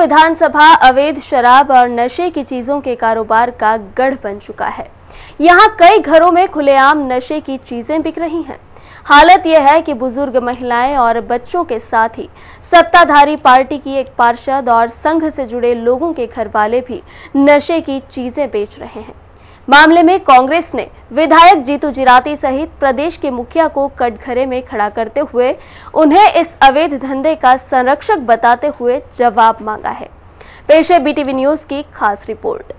विधानसभा अवैध शराब और नशे की चीजों के कारोबार का गढ़ बन चुका है। यहाँ कई घरों में खुलेआम नशे की चीजें बिक रही हैं। हालत यह है कि बुजुर्ग महिलाएं और बच्चों के साथ ही सत्ताधारी पार्टी की एक पार्षद और संघ से जुड़े लोगों के घर वाले भी नशे की चीजें बेच रहे हैं। मामले में कांग्रेस ने विधायक जीतू जिराती सहित प्रदेश के मुखिया को कटघरे में खड़ा करते हुए उन्हें इस अवैध धंधे का संरक्षक बताते हुए जवाब मांगा है। पेश है बीटीवी न्यूज की खास रिपोर्ट।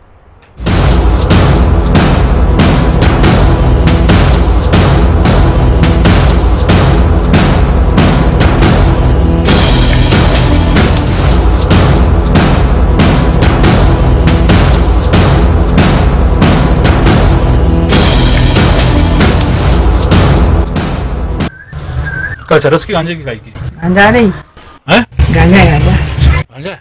चरस की गांजे की गाय की गांजा नहीं है, गांजा गांजा गांजा।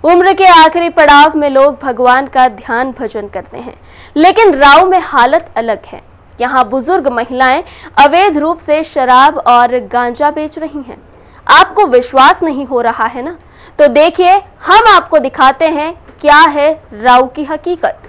उम्र के आखिरी पड़ाव में लोग भगवान का ध्यान भजन करते हैं, लेकिन राव में हालत अलग है। यहाँ बुजुर्ग महिलाएं अवैध रूप से शराब और गांजा बेच रही हैं। आपको विश्वास नहीं हो रहा है ना? तो देखिए, हम आपको दिखाते हैं क्या है राव की हकीकत।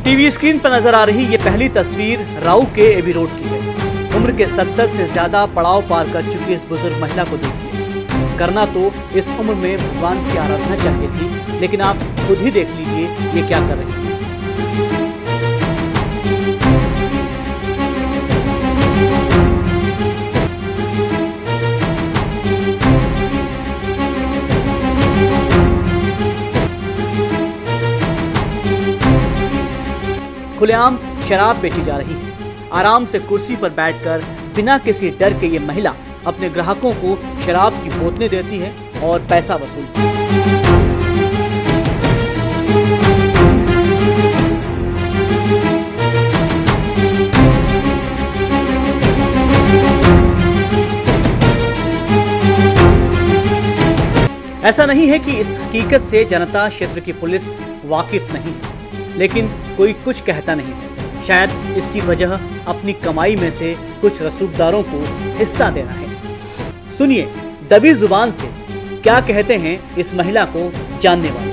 टीवी स्क्रीन पर नजर आ रही ये पहली तस्वीर राऊ के एबी रोड की है। उम्र के 70 से ज्यादा पड़ाव पार कर चुकी इस बुजुर्ग महिला को देखिए। करना तो इस उम्र में भगवान की आराधना चाहिए थी, लेकिन आप खुद ही देख लीजिए ये क्या कर रही है। खुलेआम शराब बेची जा रही है। आराम से कुर्सी पर बैठकर बिना किसी डर के ये महिला अपने ग्राहकों को शराब की बोतलें देती है और पैसा वसूलती है। ऐसा नहीं है कि इस हकीकत से जनता क्षेत्र की पुलिस वाकिफ नहीं है, लेकिन कोई कुछ कहता नहीं है। शायद इसकी वजह अपनी कमाई में से कुछ रसूखदारों को हिस्सा देना है। सुनिए दबी जुबान से क्या कहते हैं इस महिला को जानने वाले।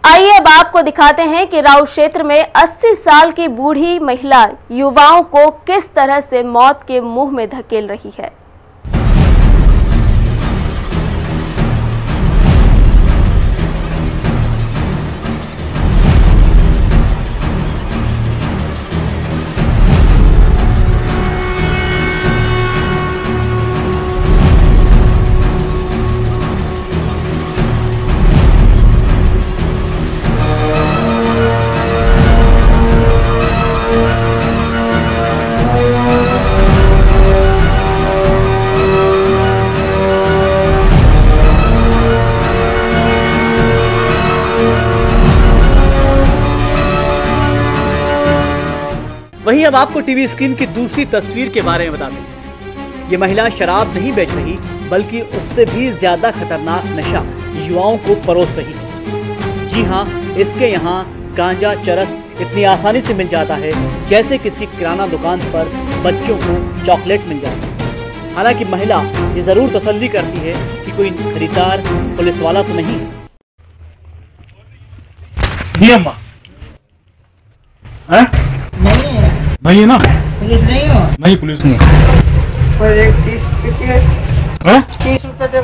आइए अब आपको दिखाते हैं कि राव क्षेत्र में 80 साल की बूढ़ी महिला युवाओं को किस तरह से मौत के मुंह में धकेल रही है। वहीं अब आपको टीवी स्क्रीन की दूसरी तस्वीर के बारे में बताते हैं। ये महिला शराब नहीं बेच रही, बल्कि उससे भी ज्यादा खतरनाक नशा युवाओं को परोस रही है। जी हाँ, इसके यहाँ गांजा चरस इतनी आसानी से मिल जाता है जैसे किसी किराना दुकान पर बच्चों को चॉकलेट मिल जाता है। हालांकि महिला ये जरूर तसल्ली करती है कि कोई खरीदार पुलिस वाला तो नहीं है। नहीं है ना? पुलिस नहीं हो? नहीं, पुलिस नहीं। पर एक 30 रुपए की है। 30 रुपए दे,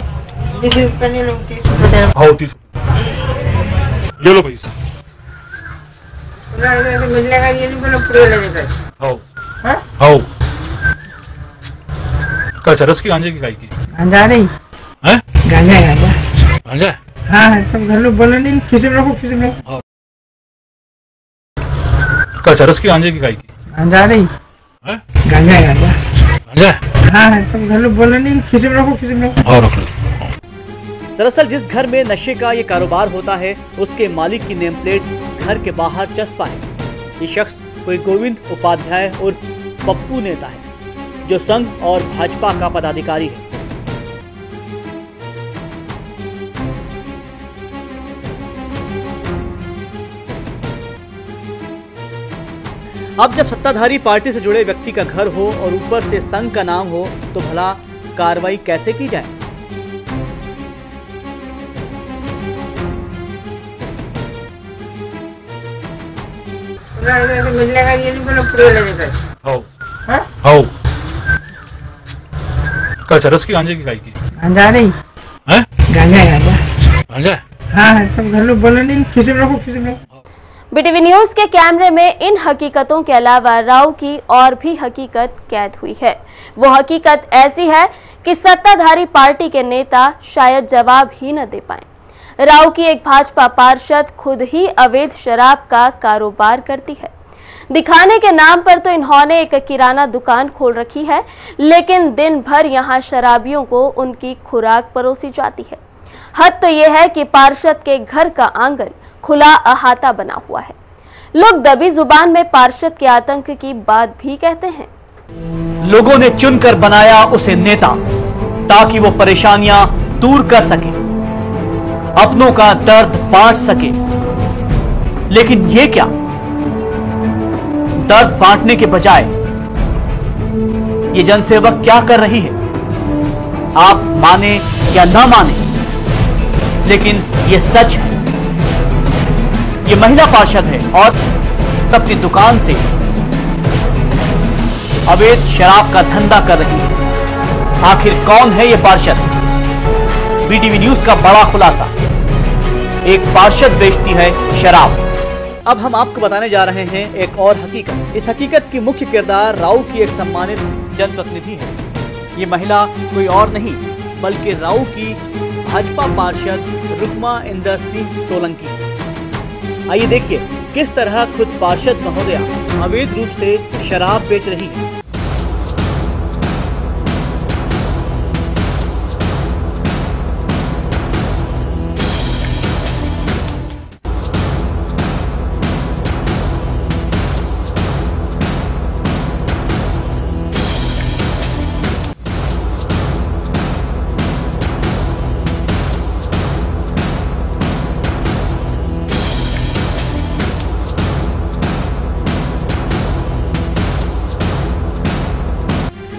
20 रुपए नहीं लो, 30 रुपए दे। हाँ 30। ले लो पैसा। मिलने का ये नहीं बोला पूरे लेने का। हो हो का चरस की गांजे की काई की गांजा नहीं है गांजा गांजा गांजा हाँ तुम घर लोग बोलो नहीं खिसे में रखो खिसे में का चरस की गांजे की काई की गांजा नहीं है गांजा गांजा गांजा हाँ तुम घर लोग बोलो नहीं खिसे में रखो खिसे में और रख लो। दरअसल जिस घर में नशे का ये कारोबार होता है उसके मालिक की नेम प्लेट घर के बाहर चस्पा है। ये शख्स कोई गोविंद उपाध्याय और पप्पू नेता है जो संघ और भाजपा का पदाधिकारी है। अब जब सत्ताधारी पार्टी से जुड़े व्यक्ति का घर हो और ऊपर से संघ का नाम हो तो भला कार्रवाई कैसे की जाए? मिलने का ये नहीं बोला पूरे लेने का। हो का चरस की गांजे की काई की गांजा नहीं है गांजा गांजा गांजा हाँ तुम घर लोग बोलो नहीं खिसे में रखो खिसे में। बीटीवी न्यूज के कैमरे में इन हकीकतों के अलावा राव की और भी हकीकत कैद हुई है। वो हकीकत ऐसी है कि सत्ताधारी पार्टी के नेता शायद जवाब ही न दे पाए। राव की एक भाजपा पार्षद खुद ही अवैध शराब का कारोबार करती है। दिखाने के नाम पर तो इन्होंने एक किराना दुकान खोल रखी है, लेकिन दिन भर यहाँ शराबियों को उनकी खुराक परोसी जाती है। हद तो यह है कि पार्षद के घर का आंगन खुला अहाता बना हुआ है। लोग दबी जुबान में पार्षद के आतंक की बात भी कहते हैं। लोगों ने चुनकर बनाया उसे नेता ताकि वो परेशानियां दूर कर सके, अपनों का दर्द बांट सके। लेकिन ये क्या, दर्द बांटने के बजाय ये जनसेवक क्या कर रही है? आप माने या ना माने, लेकिन ये सच है। ये महिला पार्षद है और अपनी दुकान से अवैध शराब का धंधा कर रही है। आखिर कौन है ये पार्षद? बीटीवी न्यूज का बड़ा खुलासा, एक पार्षद बेचती है शराब। अब हम आपको बताने जा रहे हैं एक और हकीकत। इस हकीकत की मुख्य किरदार राव की एक सम्मानित जनप्रतिनिधि है। ये महिला कोई और नहीं बल्कि राव की भाजपा पार्षद रुक्मा इंदर सिंह सोलंकी। आइए देखिए किस तरह खुद पार्षद महोदया अवैध रूप से शराब बेच रही है।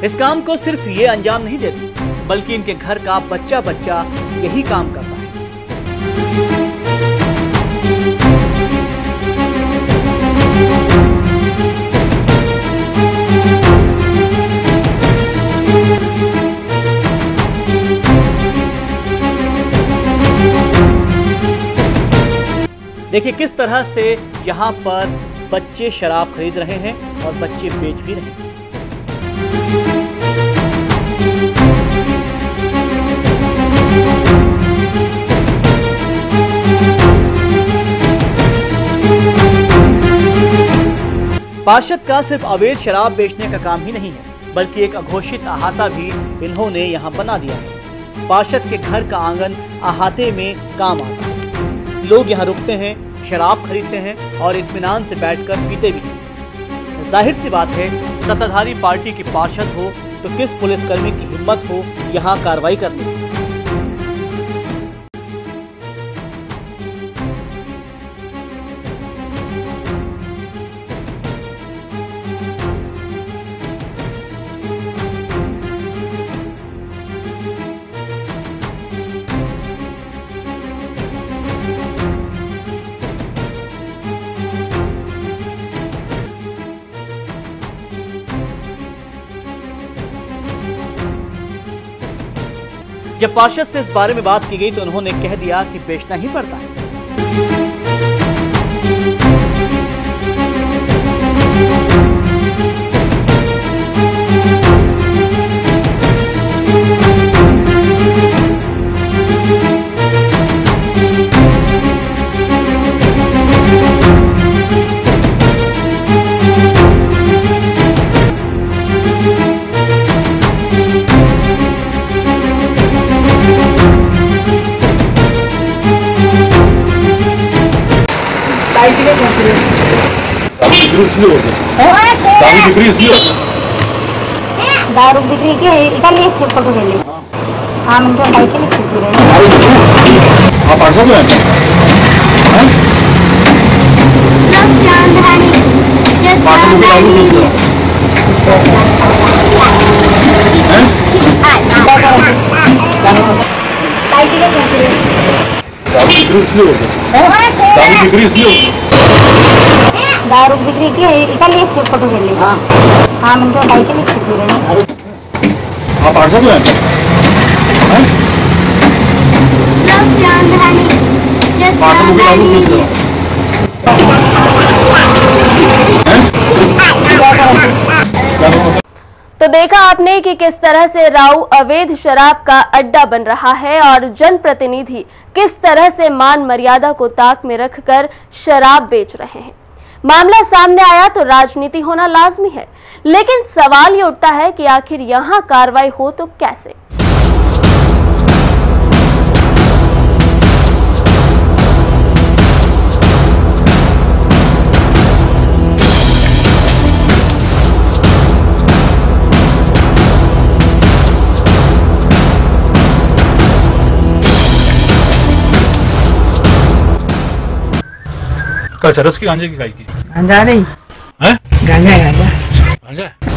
इस काम को सिर्फ ये अंजाम नहीं देती बल्कि इनके घर का बच्चा बच्चा यही काम करता है। देखिए किस तरह से यहाँ पर बच्चे शराब खरीद रहे हैं और बच्चे बेच भी रहे हैं। पार्षद का सिर्फ अवैध शराब बेचने का काम ही नहीं है बल्कि एक अघोषित अहाता भी इन्होंने यहाँ बना दिया है। पार्षद के घर का आंगन अहाते में काम आता है। लोग यहाँ रुकते हैं, शराब खरीदते हैं और इत्मीनान से बैठकर पीते भी हैं। जाहिर सी बात है, सत्ताधारी पार्टी की पार्षद हो तो किस पुलिसकर्मी की हिम्मत हो यहाँ कार्रवाई करने की। जब पार्षद से इस बारे में बात की गई तो उन्होंने कह दिया कि बेचना ही पड़ता है। इसलिए हो गया, दारू बिक्री इसलिए हो गया। दारू बिक्री के इकल्ली फोटो ले ली। हाँ मुझे भाई के लिए खींच रहे हैं। आप 500 हैं? भाई के लिए खींच रहे हैं। दारू बिक्री इसलिए हो गया, दारू बिक्री इसलिए हो गया। दारू बिक्री के इकल्ली फोटो ले ली। हाँ मुझे भाई के लिए खींच रहे हैं। आप 500 हैं? तो देखा आपने कि किस तरह से राऊ अवैध शराब का अड्डा बन रहा है और जनप्रतिनिधि किस तरह से मान मर्यादा को ताक में रखकर शराब बेच रहे हैं। मामला सामने आया तो राजनीति होना लाजमी है, लेकिन सवाल ये उठता है कि आखिर यहां कार्रवाई हो तो कैसे। क्या चरस की गांजे की काई की? गांजा नहीं, हैं? गांजा गांजा गांजा है?